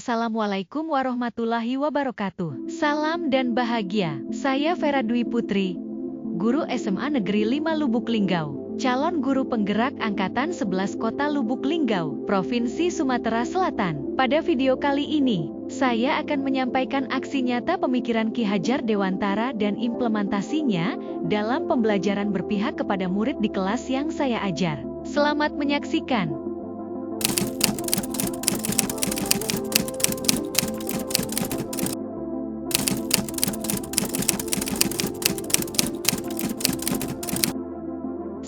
Assalamualaikum warahmatullahi wabarakatuh. Salam dan bahagia. Saya Vera Dwi Putri, guru SMA Negeri 5 Lubuk Linggau, calon guru penggerak Angkatan 11 Kota Lubuk Linggau, Provinsi Sumatera Selatan. Pada video kali ini, saya akan menyampaikan aksi nyata pemikiran Ki Hajar Dewantara dan implementasinya dalam pembelajaran berpihak kepada murid di kelas yang saya ajar. Selamat menyaksikan.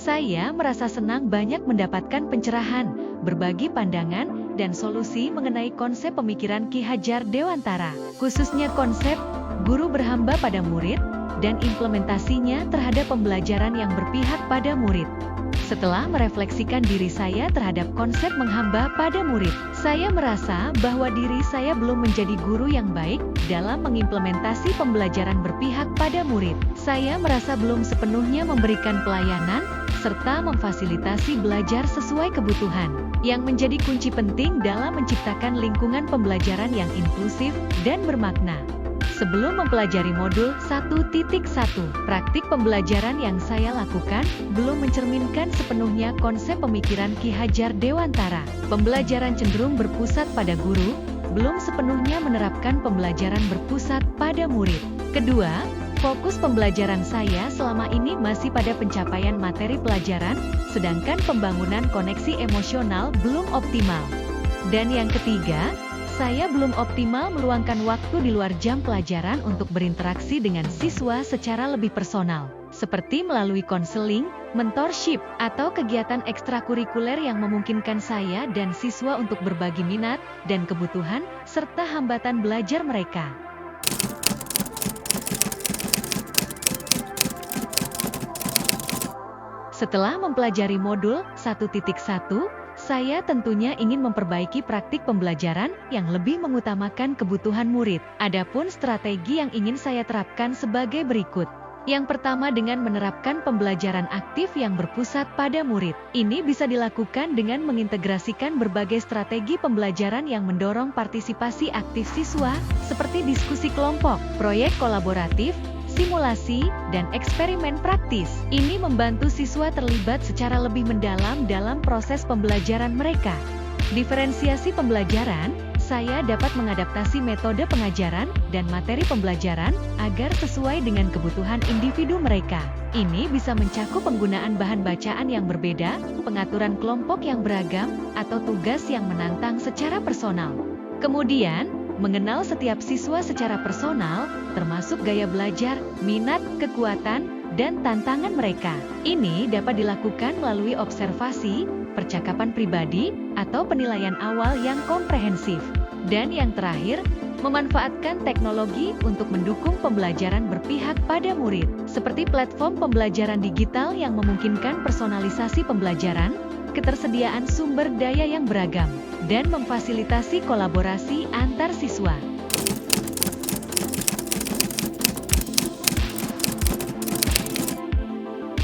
Saya merasa senang banyak mendapatkan pencerahan, berbagi pandangan, dan solusi mengenai konsep pemikiran Ki Hajar Dewantara, khususnya konsep guru berhamba pada murid, dan implementasinya terhadap pembelajaran yang berpihak pada murid. Setelah merefleksikan diri saya terhadap konsep menghamba pada murid, saya merasa bahwa diri saya belum menjadi guru yang baik dalam mengimplementasi pembelajaran berpihak pada murid. Saya merasa belum sepenuhnya memberikan pelayanan, serta memfasilitasi belajar sesuai kebutuhan, yang menjadi kunci penting dalam menciptakan lingkungan pembelajaran yang inklusif dan bermakna. Sebelum mempelajari modul 1.1, praktik pembelajaran yang saya lakukan belum mencerminkan sepenuhnya konsep pemikiran Ki Hajar Dewantara. Pembelajaran cenderung berpusat pada guru, belum sepenuhnya menerapkan pembelajaran berpusat pada murid. Kedua, fokus pembelajaran saya selama ini masih pada pencapaian materi pelajaran, sedangkan pembangunan koneksi emosional belum optimal. Dan yang ketiga, saya belum optimal meluangkan waktu di luar jam pelajaran untuk berinteraksi dengan siswa secara lebih personal, seperti melalui konseling, mentorship, atau kegiatan ekstrakurikuler yang memungkinkan saya dan siswa untuk berbagi minat dan kebutuhan, serta hambatan belajar mereka. Setelah mempelajari modul 1.1, saya tentunya ingin memperbaiki praktik pembelajaran yang lebih mengutamakan kebutuhan murid. Adapun strategi yang ingin saya terapkan sebagai berikut. Yang pertama, dengan menerapkan pembelajaran aktif yang berpusat pada murid. Ini bisa dilakukan dengan mengintegrasikan berbagai strategi pembelajaran yang mendorong partisipasi aktif siswa, seperti diskusi kelompok, proyek kolaboratif, simulasi, dan eksperimen praktis. Ini membantu siswa terlibat secara lebih mendalam dalam proses pembelajaran mereka. Diferensiasi pembelajaran, saya dapat mengadaptasi metode pengajaran dan materi pembelajaran agar sesuai dengan kebutuhan individu mereka. Ini bisa mencakup penggunaan bahan bacaan yang berbeda, pengaturan kelompok yang beragam, atau tugas yang menantang secara personal. Kemudian, mengenal setiap siswa secara personal, termasuk gaya belajar, minat, kekuatan, dan tantangan mereka. Ini dapat dilakukan melalui observasi, percakapan pribadi, atau penilaian awal yang komprehensif. Dan yang terakhir, memanfaatkan teknologi untuk mendukung pembelajaran berpihak pada murid, seperti platform pembelajaran digital yang memungkinkan personalisasi pembelajaran, ketersediaan sumber daya yang beragam, dan memfasilitasi kolaborasi antar siswa.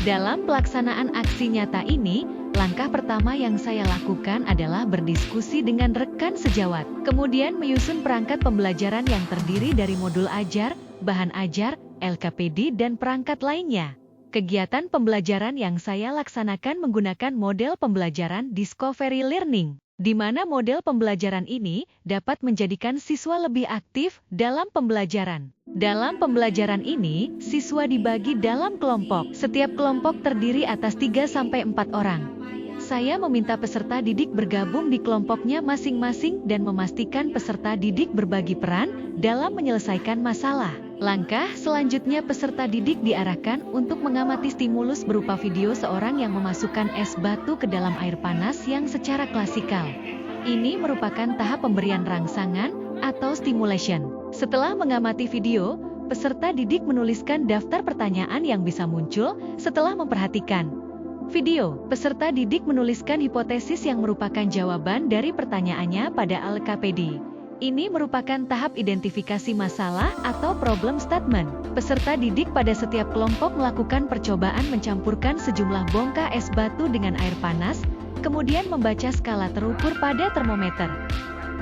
Dalam pelaksanaan aksi nyata ini, langkah pertama yang saya lakukan adalah berdiskusi dengan rekan sejawat, kemudian menyusun perangkat pembelajaran yang terdiri dari modul ajar, bahan ajar, LKPD, dan perangkat lainnya. Kegiatan pembelajaran yang saya laksanakan menggunakan model pembelajaran Discovery Learning, di mana model pembelajaran ini dapat menjadikan siswa lebih aktif dalam pembelajaran. Dalam pembelajaran ini, siswa dibagi dalam kelompok. Setiap kelompok terdiri atas 3-4 orang. Saya meminta peserta didik bergabung di kelompoknya masing-masing dan memastikan peserta didik berbagi peran dalam menyelesaikan masalah. Langkah selanjutnya, peserta didik diarahkan untuk mengamati stimulus berupa video seorang yang memasukkan es batu ke dalam air panas yang secara klasikal. Ini merupakan tahap pemberian rangsangan atau stimulation. Setelah mengamati video, peserta didik menuliskan daftar pertanyaan yang bisa muncul setelah memperhatikan video. Peserta didik menuliskan hipotesis yang merupakan jawaban dari pertanyaannya pada LKPD. Ini merupakan tahap identifikasi masalah atau problem statement. Peserta didik pada setiap kelompok melakukan percobaan mencampurkan sejumlah bongkah es batu dengan air panas, kemudian membaca skala terukur pada termometer.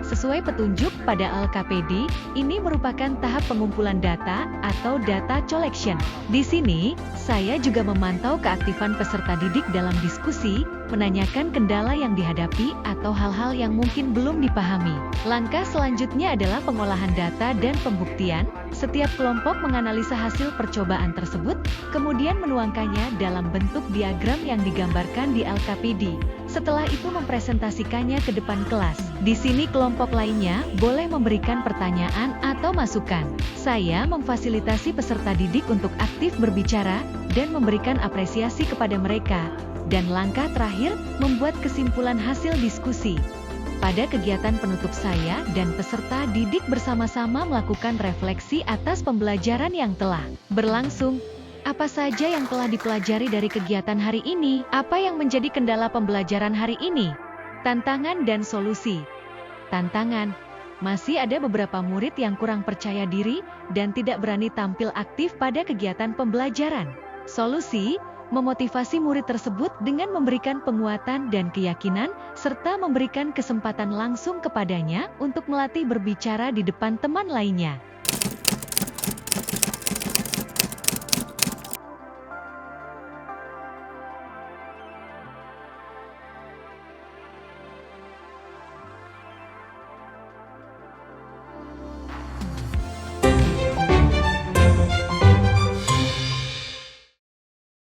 Sesuai petunjuk pada LKPD, ini merupakan tahap pengumpulan data atau data collection. Di sini, saya juga memantau keaktifan peserta didik dalam diskusi, menanyakan kendala yang dihadapi atau hal-hal yang mungkin belum dipahami. Langkah selanjutnya adalah pengolahan data dan pembuktian. Setiap kelompok menganalisa hasil percobaan tersebut, kemudian menuangkannya dalam bentuk diagram yang digambarkan di LKPD. Setelah itu mempresentasikannya ke depan kelas. Di sini kelompok lainnya boleh memberikan pertanyaan atau masukan. Saya memfasilitasi peserta didik untuk aktif berbicara dan memberikan apresiasi kepada mereka. Dan langkah terakhir, membuat kesimpulan hasil diskusi. Pada kegiatan penutup, saya dan peserta didik bersama-sama melakukan refleksi atas pembelajaran yang telah berlangsung. Apa saja yang telah dipelajari dari kegiatan hari ini? Apa yang menjadi kendala pembelajaran hari ini? Tantangan dan solusi. Tantangan. Masih ada beberapa murid yang kurang percaya diri dan tidak berani tampil aktif pada kegiatan pembelajaran. Solusi. Memotivasi murid tersebut dengan memberikan penguatan dan keyakinan, serta memberikan kesempatan langsung kepadanya untuk melatih berbicara di depan teman lainnya.